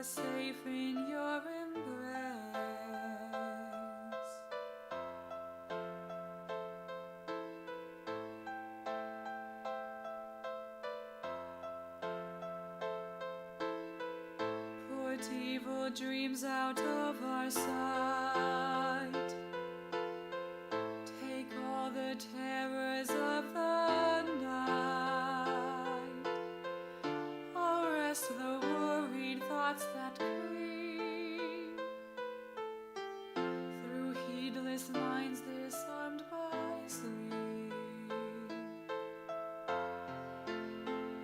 was safe in your embrace. Put evil dreams out of our sight. Take all the terrors of the night. Arrest the worried thoughts that creep through heedless minds disarmed by sleep.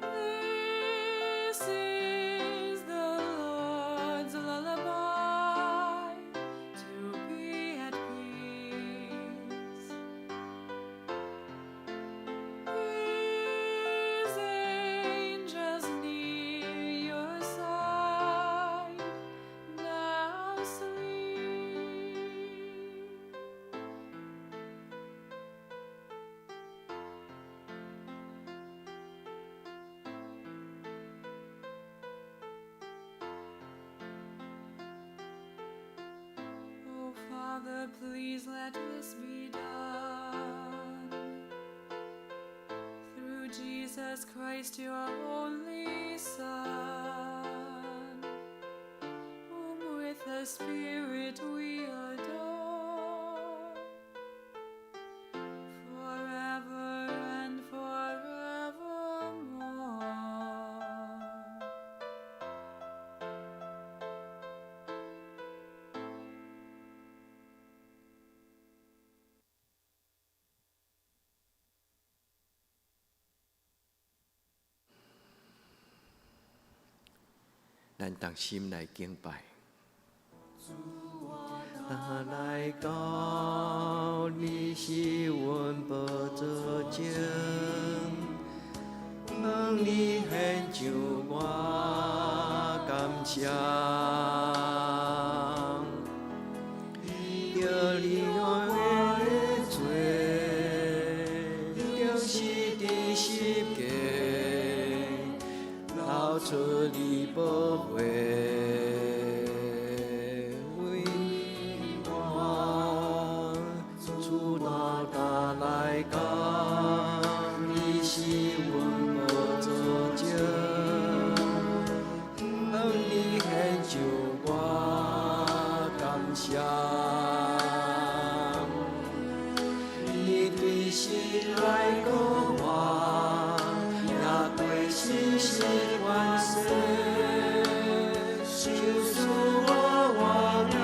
This is the Lord's lullaby to be at peace. His angels near your side, now sleep. Oh, Father, please let this be done. Through Jesus Christ, your only Son, whom with the Spirit we adore, forever and forevermore.咱同心来敬拜。来到你是阮宝座前，向你献上我感谢。叫你爱的罪，就是伫心间，流出你宝血。来到你是阮宝座前，向你献上我感谢。你对心来过我，也对心是完事，就是我忘了。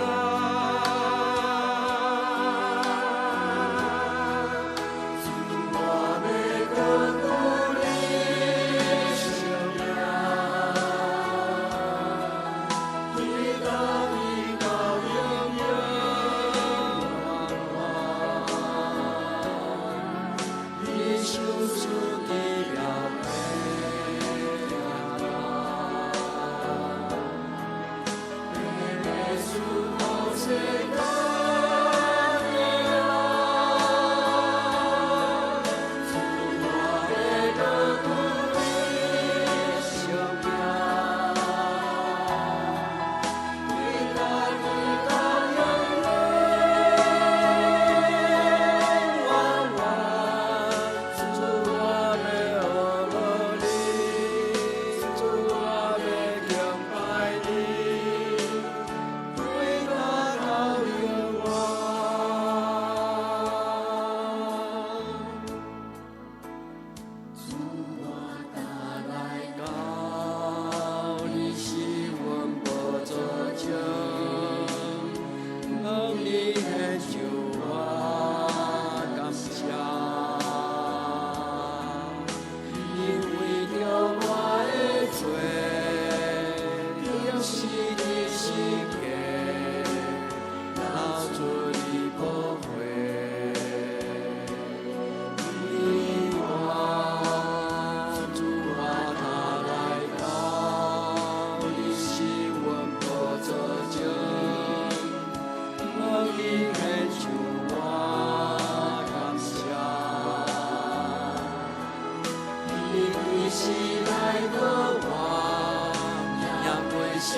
是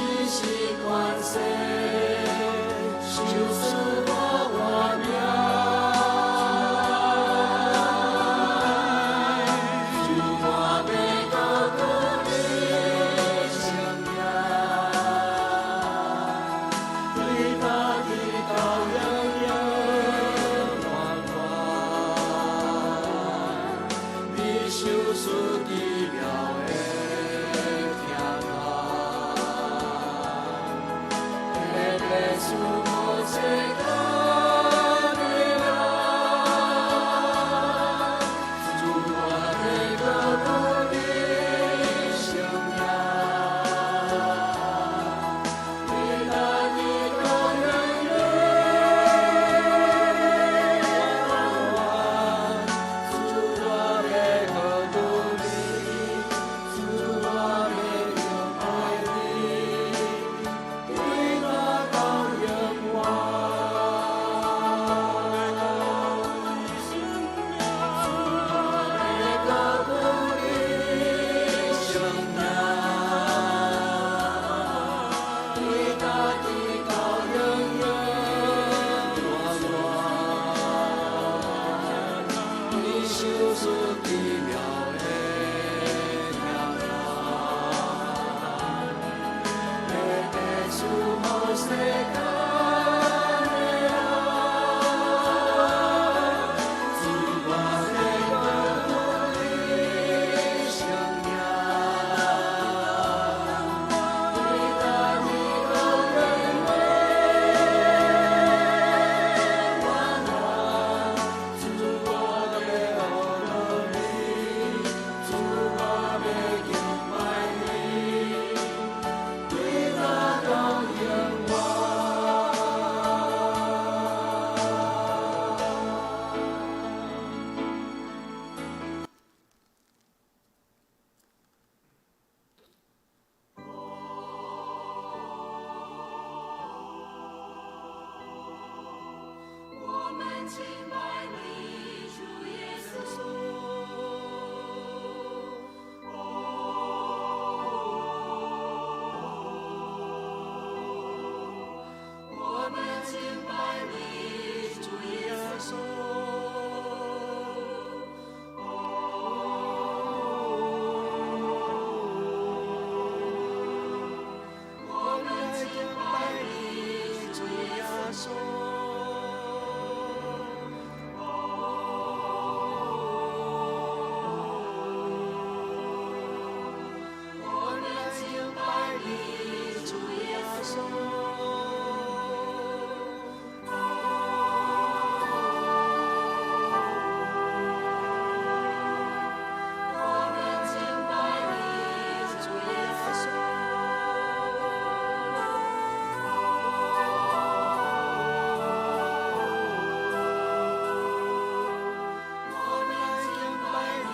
关系，就是我活命。主，我要高歌你声名，你大地高永永远远，你手术奇妙的行动，耶稣我这个你啊，主我的高歌你声名，你大地高永远，主我要高歌你，主我要敬拜你，你大高永远，高歌你声名，你大地高永远远，你手术奇妙的行动，耶稣我世界的爱，主我要高歌你声名，你大地高永远远，主我要爱你，主我要敬拜你，你大高永远。我们敬拜你，主耶稣。我们敬拜你，主耶稣。我们敬拜你，主耶稣。我们敬拜你，主耶稣。我们敬拜你，主耶稣。我们敬拜你，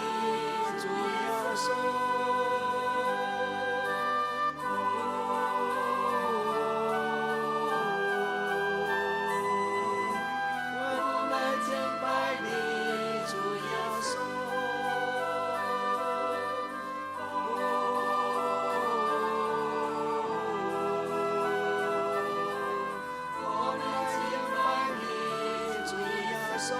主耶稣。我们敬拜你，主耶稣。我们敬拜你，主耶稣。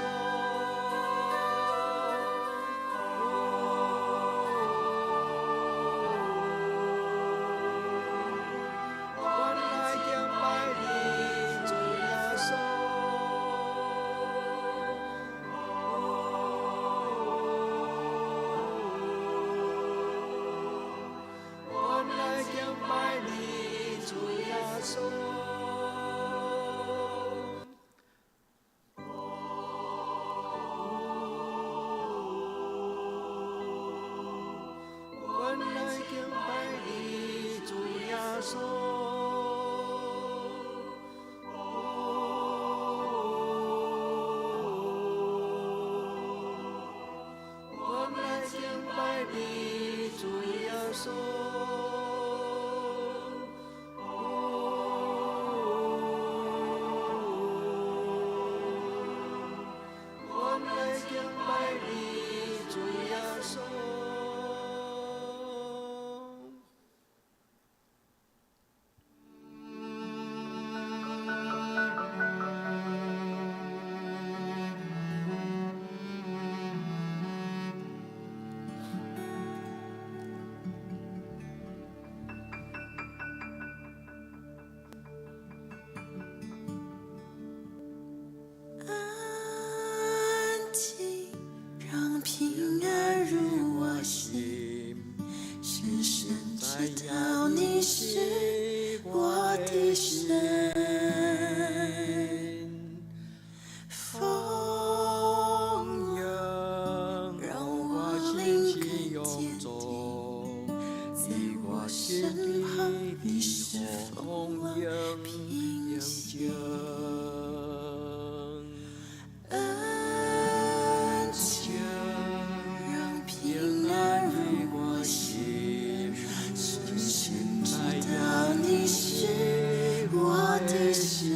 我们敬拜你，主耶稣。我们敬拜你，主耶稣。我们敬拜你，主耶稣。我们敬拜你，主耶稣。我们敬拜你，主耶稣。身旁，你是风浪平静，安静，让平安与我心，深深知道你是我的神。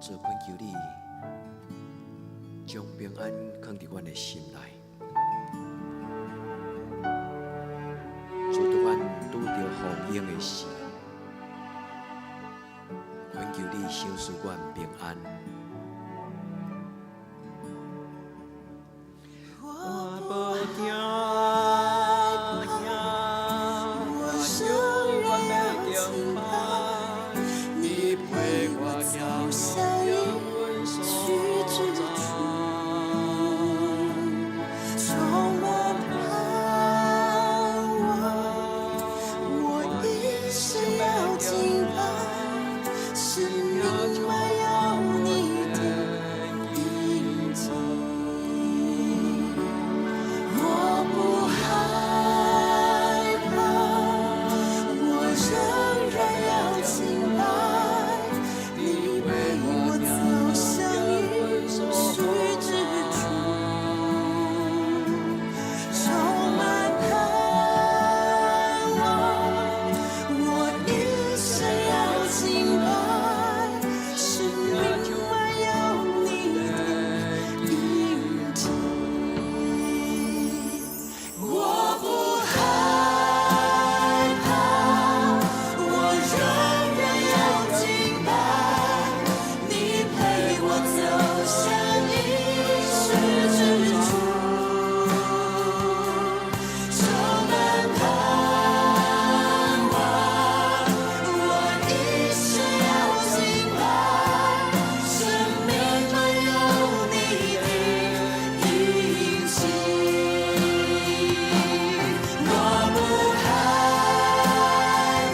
主，恳求你将平安放伫阮的心内。主，当阮拄着风涌的时，恳求你赏赐阮平安。我无惊，我仍然要敬拜你，陪我走向你去之处，充满盼望。我一生要敬拜，生命满有你的印记。我不害怕，我仍然要敬拜，你陪我走向应许之处，充满盼望。我一生要敬拜，生命满有你的印记。我不害怕，我仍然要敬拜，你陪我走向应许之处，充满盼望。我一生要敬拜，生命满有你的印记。我不害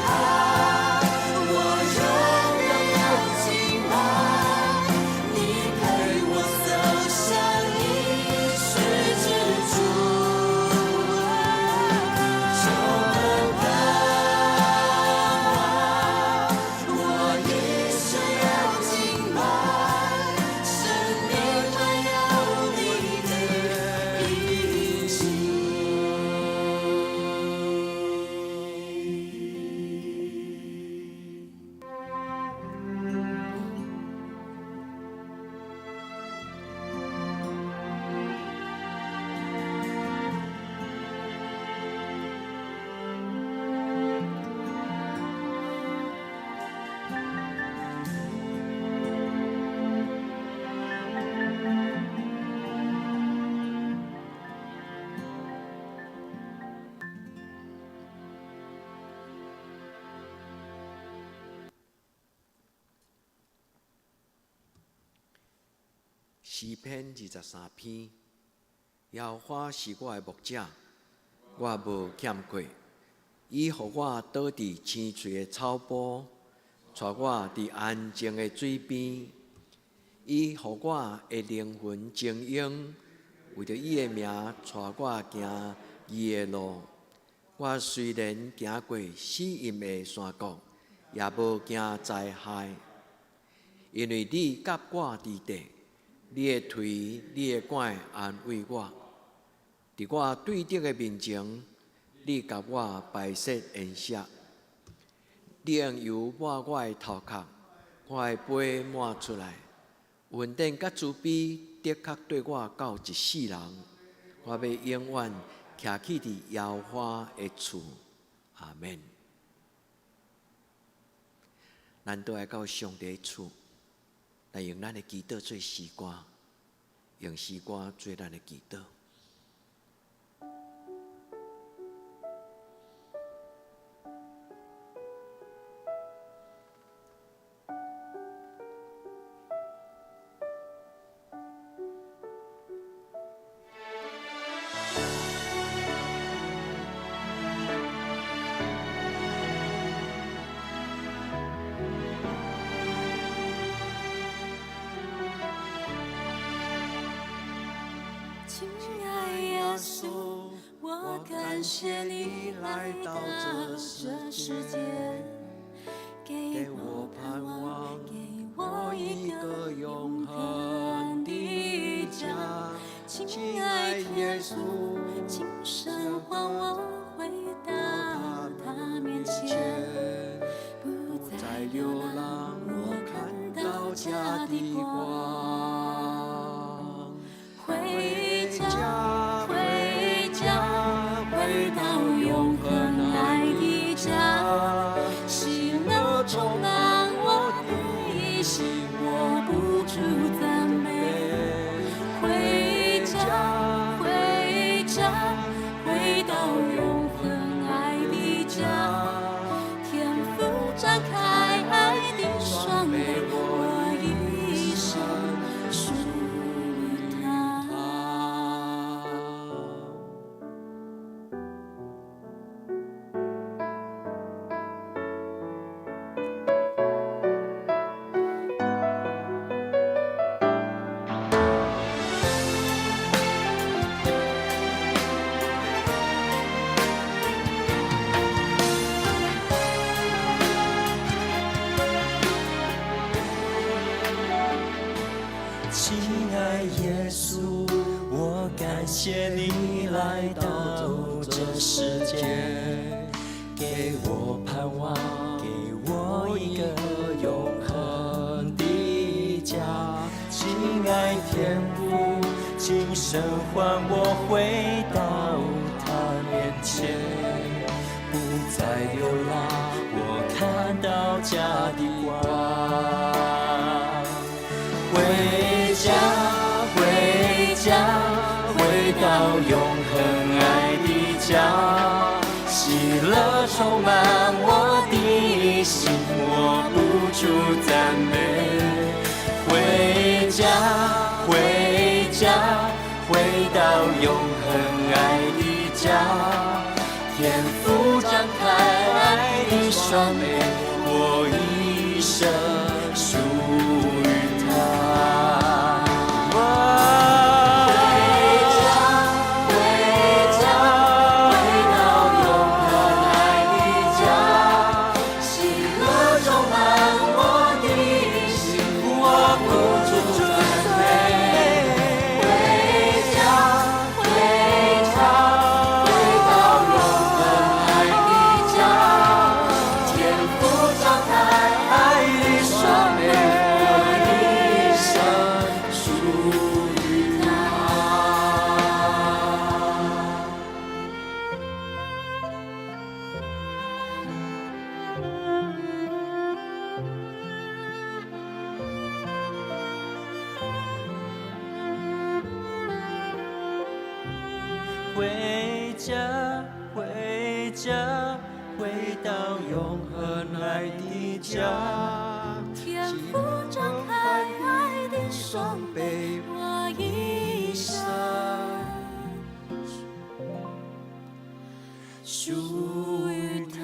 怕，我仍然要敬拜，你陪我走向应许之处，充满盼望。我一生要敬拜，生命满有你的印记。诗篇23篇，耶和华是我的牧者，我无欠缺。伊予我倒伫青翠的草坡，带我伫安静的水边。伊予我的灵魂静养，为着伊的名，带我行伊的路。我虽然行过死荫的山谷，也无惊灾害，因为你甲我伫地。你的腿、你的拐安慰我，伫我对敌的面前，你甲我摆设筵席。你用油抹我的头壳，我的杯满出来。恩典甲慈悲的确对我到一世人，我要永远徛起伫耶和华的厝。阿免。咱都来到上帝的厝。来用咱的祈祷做诗歌，用诗歌做咱的祈祷。感谢你来到这世界，给我盼望，给我一个永恒的家。亲爱的耶稣，今生还我回到他面前，不再流浪，我看到家的光。回家，回家，回到永恒爱的家，喜乐充满我的心，握不住赞美。回家，回家，回到永恒爱的家，天父展开爱的双臂，我一生属于他。亲爱耶稣，我感谢你来到这世界，给我盼望，给我一个永恒的家。亲爱天父，今生还我回到他面前，不再流浪，我看到家的光。回家，回家，回到永恒爱的家，喜乐充满我的心，握不住赞美。回家，回家，回到永恒爱的家，天父张开爱的双臂，我一生属于他。回家，回家，回到永恒爱的家。天父张开爱的双臂，我一生属于他。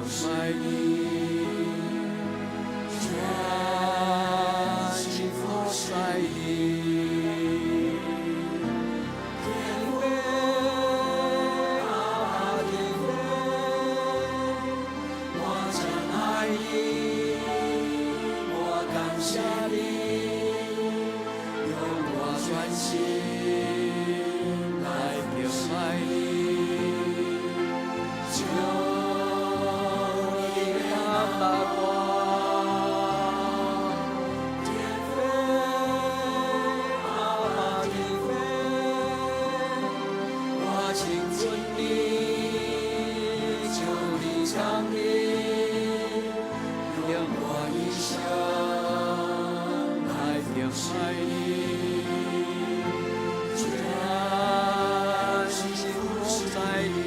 爱你，全心服在你。天父啊，天父，我真爱你，我感谢你，用我全心来敬拜你。求你看吧我，天父啊，天父，我请尊你，求你降临，用我一生来敬拜你，全心服在你。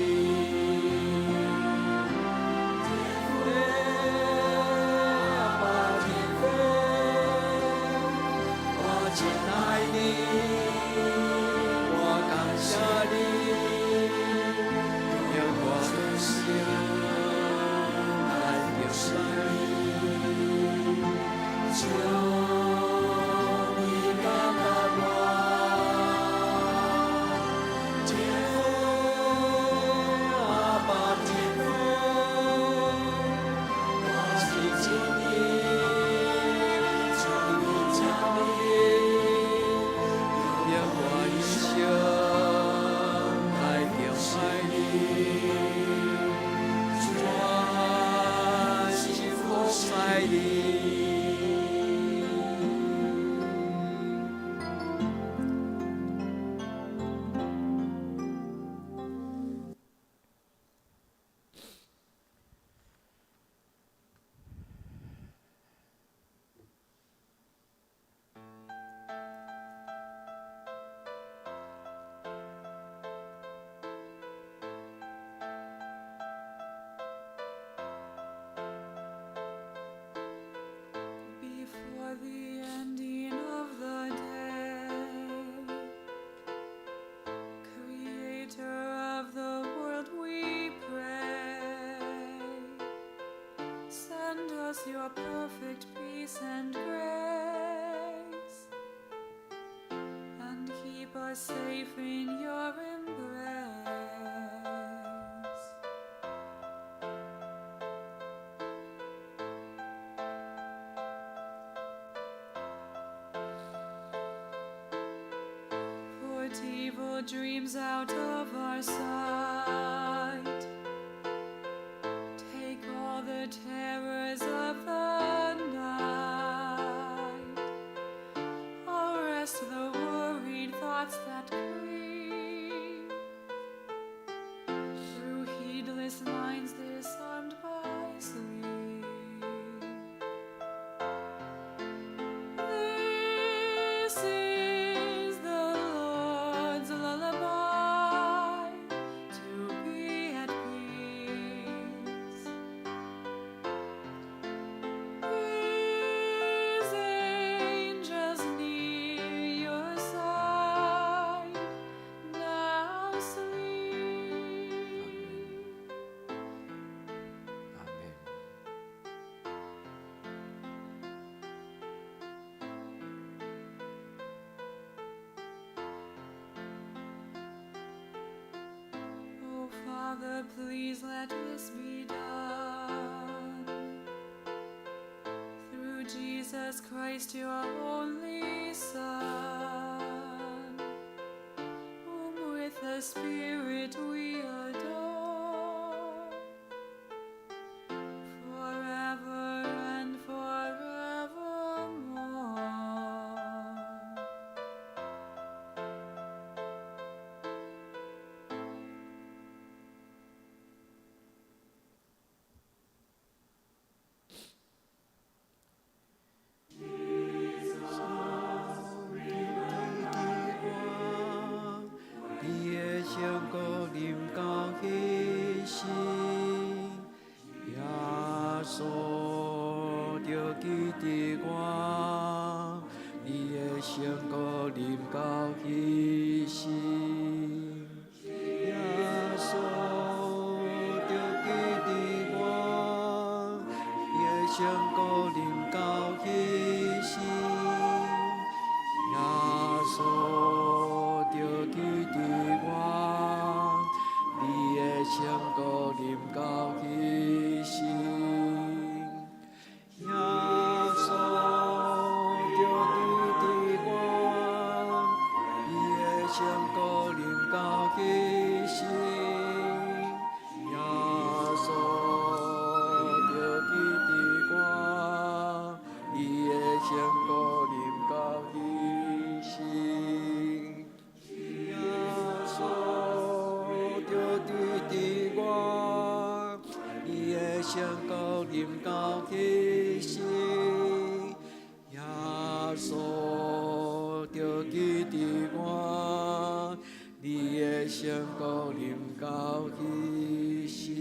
Before the ending of the day, Creator of the world, we pray. Send us your perfect peace and grace, and keep us safe in your embrace. Put evil dreams out of our sight. Take all the terrors of the night. Arrest the worried thoughts that creep through heedless minds disarmed by sleep. This is the Lord's lullaby to be at peace. His angels near your side, now sleep. 아멘. Oh, Father, please let this be done. Through Jesus Christ, your only Son, whom with the Spirit we adore, forever and forevermore.你的圣国临到迄时，耶稣就记得我。你的圣国临到迄时，耶稣就记得我。成高临到迄时，耶稣就记伫我，你的成高临到迄时，耶稣就记伫我，你的成高临到迄时，耶稣就记伫我，你的成高临到迄时，耶稣就记伫我，你的成高临到迄时，耶稣就记伫我，你的成高临到迄时。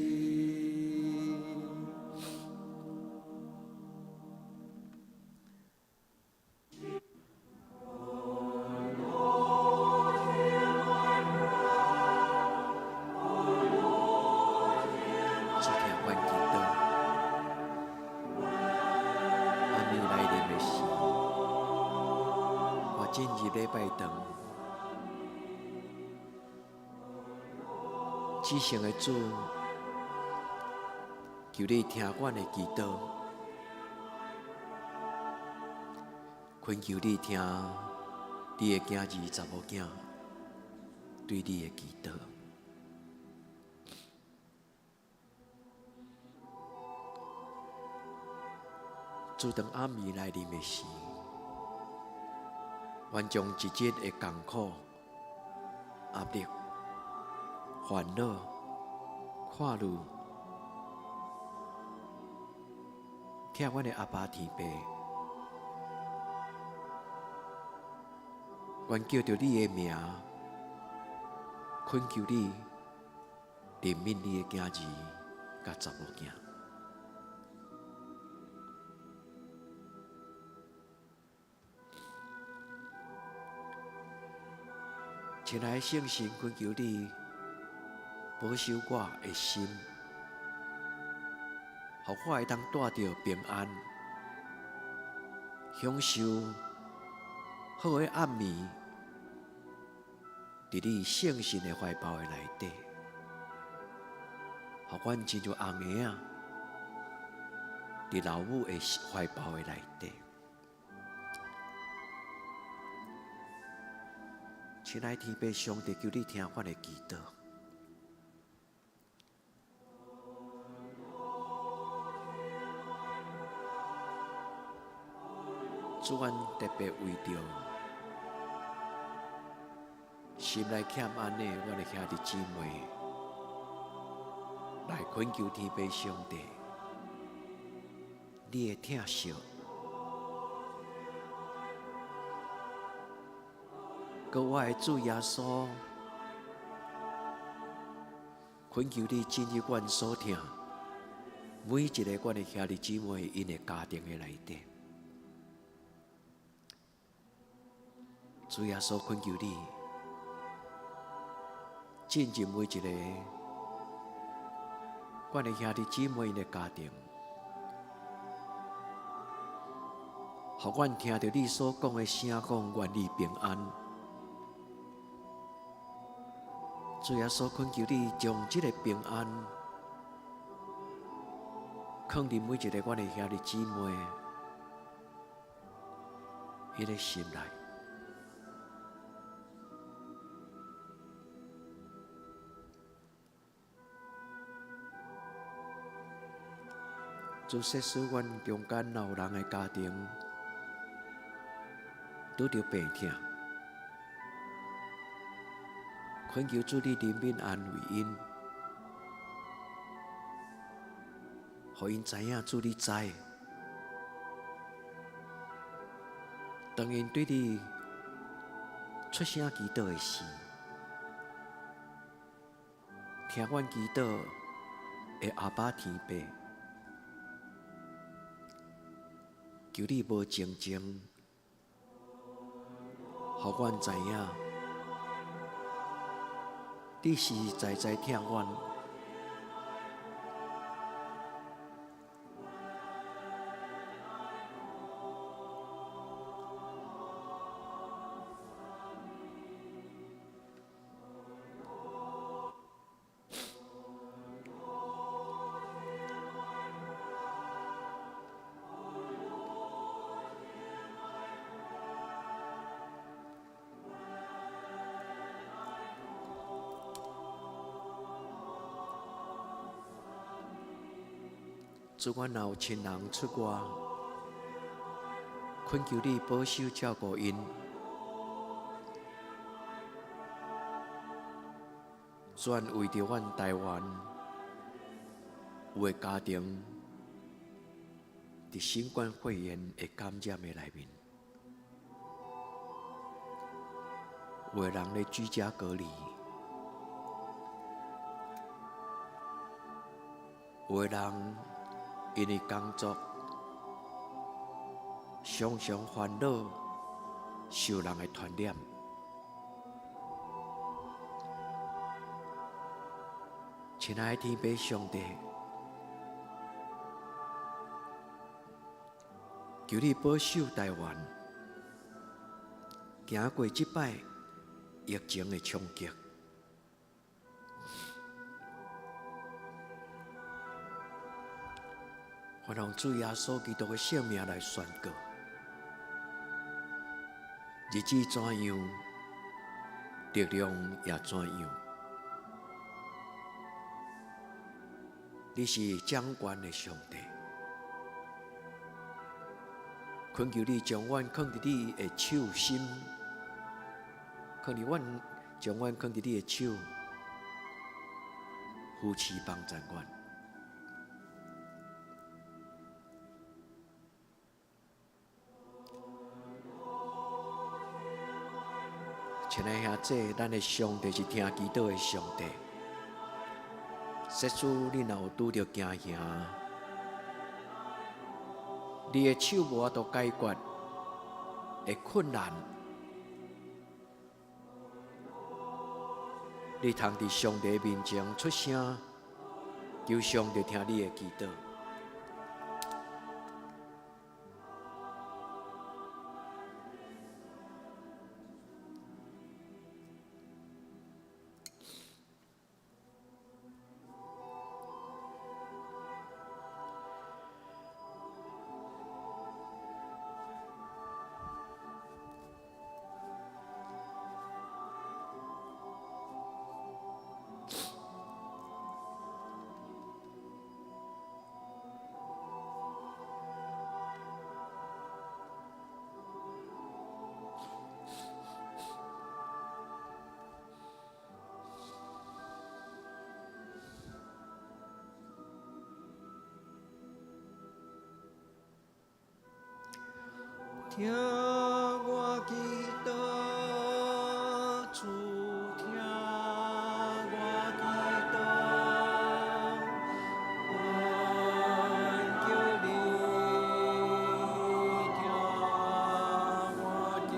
主听阮祈祷，阿弥来临的时，我进入礼拜堂，至圣的主，求你听阮的祈祷，恳求你听你的囝儿查某囝对你的祈祷。主当暗暝来临的时，愿将一日的艰苦、压力、烦恼、看虑，听阮的阿爸天父，愿叫着你的名，恳求你怜悯你的囝儿甲查某囝。亲爱的圣神，恳求你保守我的心，互我会当带着平安，享受好的暗暝，伫你圣神的怀抱的内底，互阮亲像红婴仔，伫老母的怀抱的内底。亲爱的天父上帝，求你听阮的祈祷。主，阮特别为着心内欠安的阮的兄弟姊妹来恳求天父上帝，你的疼惜。搁我的主耶稣，恳求你进入阮所听每一个阮的兄弟姊妹因的家庭的内底。主耶稣，恳求你进入每一个阮的兄弟姊妹因的家庭，互阮听到你所讲的声讲，愿你平安。主耶稣，恳求你将这个平安放伫每一个阮的兄弟姊妹迄个心内。主设使阮中间老人的家庭拄着病痛，恳求主你怜悯安慰因，互因知影主你知，当因对你出声祈祷的时，听阮祈祷的阿爸天父，求你无静静，互阮知影，你实实在在听阮，主，阮若有亲人出外，恳求你保守照顾因。主，为着阮台湾有个家庭伫新冠肺炎的感染的内面，有个人咧居家隔离。有个人因为工作常常烦恼，受人的传染。亲爱的天父上帝，求你保守台湾，行过这摆疫情的冲击。我用主耶稣基督的性命来宣告：日子怎样，力量也怎样。你是掌权的上帝，恳求你将阮放伫你的手心，将阮放伫你的手，扶持帮助阮。亲爱兄弟，咱的上帝是听祈祷的上帝。设使你若有拄着惊吓，你的手无法度解决的困难，你通伫上帝面前出声，求上帝听你的祈祷。听我祈祷，主听我祈祷，我求你听我求，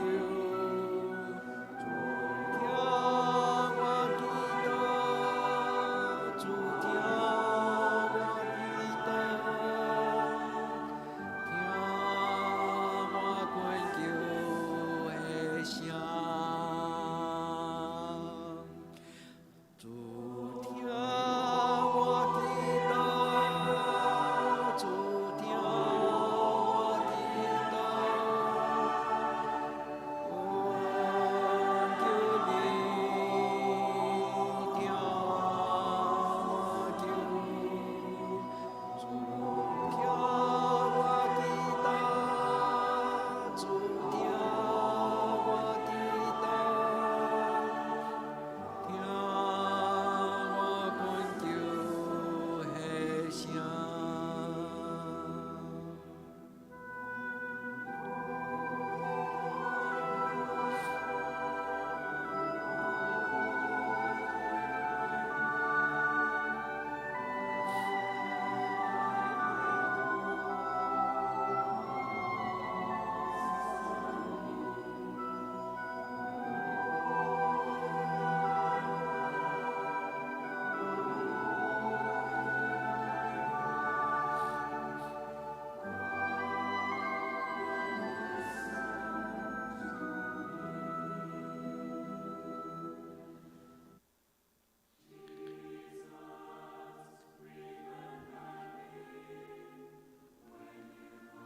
主听我祈祷，主听我祈祷。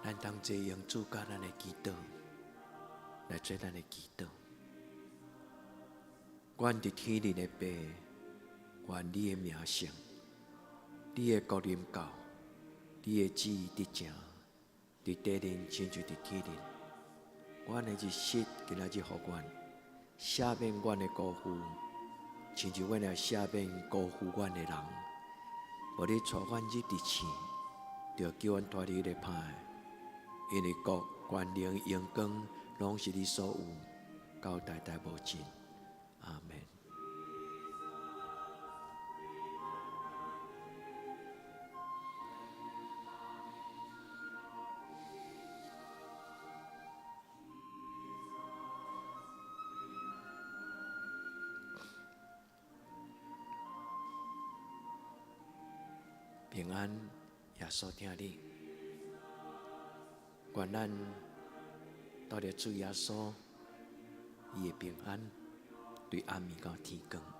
咱当坐用主教咱的祈祷来做咱的祈祷。阮伫天里的爸，愿你的名声，你的国临到，你的旨意伫正，伫地人亲像伫天人。阮的日息今仔日互阮，赦免阮的辜负，亲像阮也赦免辜负阮的人。无你带阮入伫试，就叫阮脱离迄个歹，因为国、权能、荣光，拢是你所有，到代代无尽。阿门。平安，耶稣听你，愿咱到了主耶稣，伊的平安，对暗暝到天光。